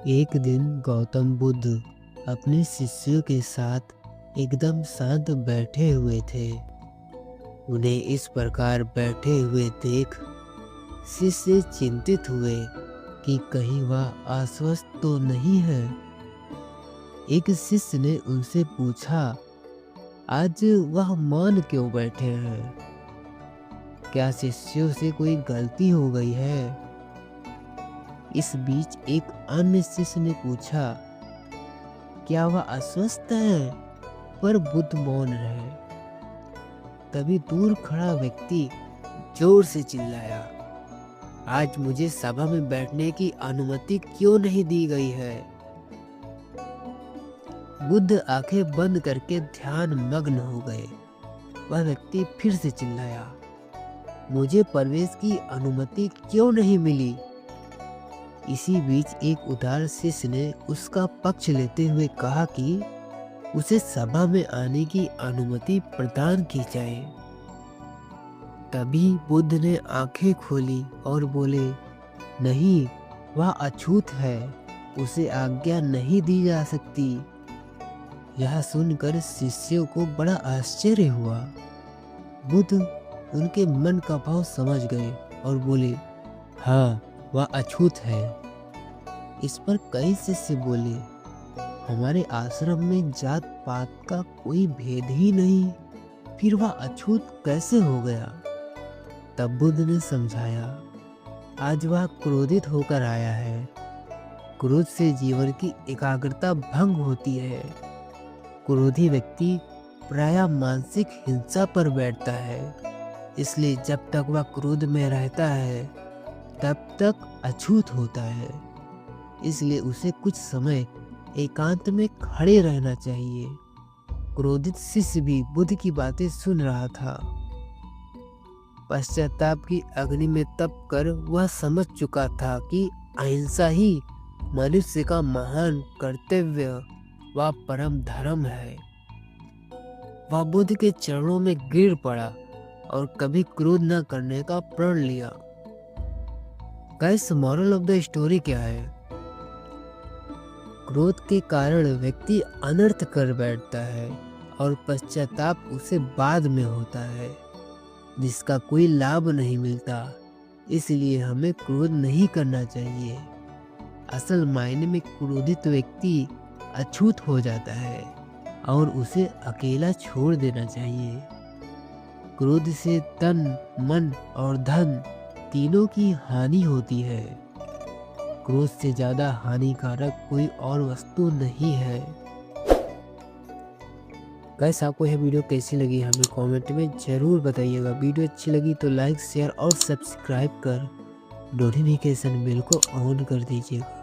एक दिन गौतम बुद्ध अपने शिष्यों के साथ एकदम शांत बैठे हुए थे। उन्हें इस प्रकार बैठे हुए देख शिष्य चिंतित हुए कि कहीं वह अस्वस्थ तो नहीं है। एक शिष्य ने उनसे पूछा, आज वह मौन क्यों बैठे हैं? क्या शिष्यों से कोई गलती हो गई है? इस बीच एक अन्य शिष्य ने पूछा, क्या वह अस्वस्थ है? पर बुद्ध मौन रहे। तभी दूर खड़ा व्यक्ति जोर से चिल्लाया, आज मुझे सभा में बैठने की अनुमति क्यों नहीं दी गई है? बुद्ध आंखें बंद करके ध्यान मग्न हो गए। वह व्यक्ति फिर से चिल्लाया, मुझे प्रवेश की अनुमति क्यों नहीं मिली? इसी बीच एक उदार शिष्य ने उसका पक्ष लेते हुए कहा कि उसे सभा में आने की अनुमति प्रदान की जाए। तभी बुद्ध ने आंखें खोली और बोले, नहीं, वह अछूत है, उसे आज्ञा नहीं दी जा सकती। यह सुनकर शिष्यों को बड़ा आश्चर्य हुआ। बुद्ध उनके मन का भाव समझ गए और बोले, हाँ, वह अछूत है। इस पर कई शिष्य बोले, हमारे आश्रम में जात पात का कोई भेद ही नहीं, फिर वह अछूत कैसे हो गया? तब बुद्ध ने समझाया, आज वह क्रोधित होकर आया है। क्रोध से जीवन की एकाग्रता भंग होती है। क्रोधी व्यक्ति प्रायः मानसिक हिंसा पर बैठता है। इसलिए जब तक वह क्रोध में रहता है तब तक अछूत होता है। इसलिए उसे कुछ समय एकांत में खड़े रहना चाहिए। क्रोधित शिष्य भी बुद्ध की बातें सुन रहा था। पश्चाताप की अग्नि में तप कर वह समझ चुका था कि अहिंसा ही मनुष्य का महान कर्तव्य व परम धर्म है। वह बुद्ध के चरणों में गिर पड़ा और कभी क्रोध न करने का प्रण लिया। Guys, moral of the story क्या है? क्रोध के कारण व्यक्ति अनर्थ कर बैठता है और पश्चाताप उसे बाद में होता है, जिसका कोई लाभ नहीं मिलता। इसलिए हमें क्रोध नहीं करना चाहिए। असल मायने में क्रोधित व्यक्ति अछूत हो जाता है और उसे अकेला छोड़ देना चाहिए। क्रोध से तन, मन और धन तीनों की हानि होती है। क्रोध से ज्यादा हानिकारक कोई और वस्तु नहीं है। गाइस, आपको यह वीडियो कैसी लगी हमें कमेंट में जरूर बताइएगा। वीडियो अच्छी लगी तो लाइक, शेयर और सब्सक्राइब कर नोटिफिकेशन बेल को ऑन कर दीजिएगा।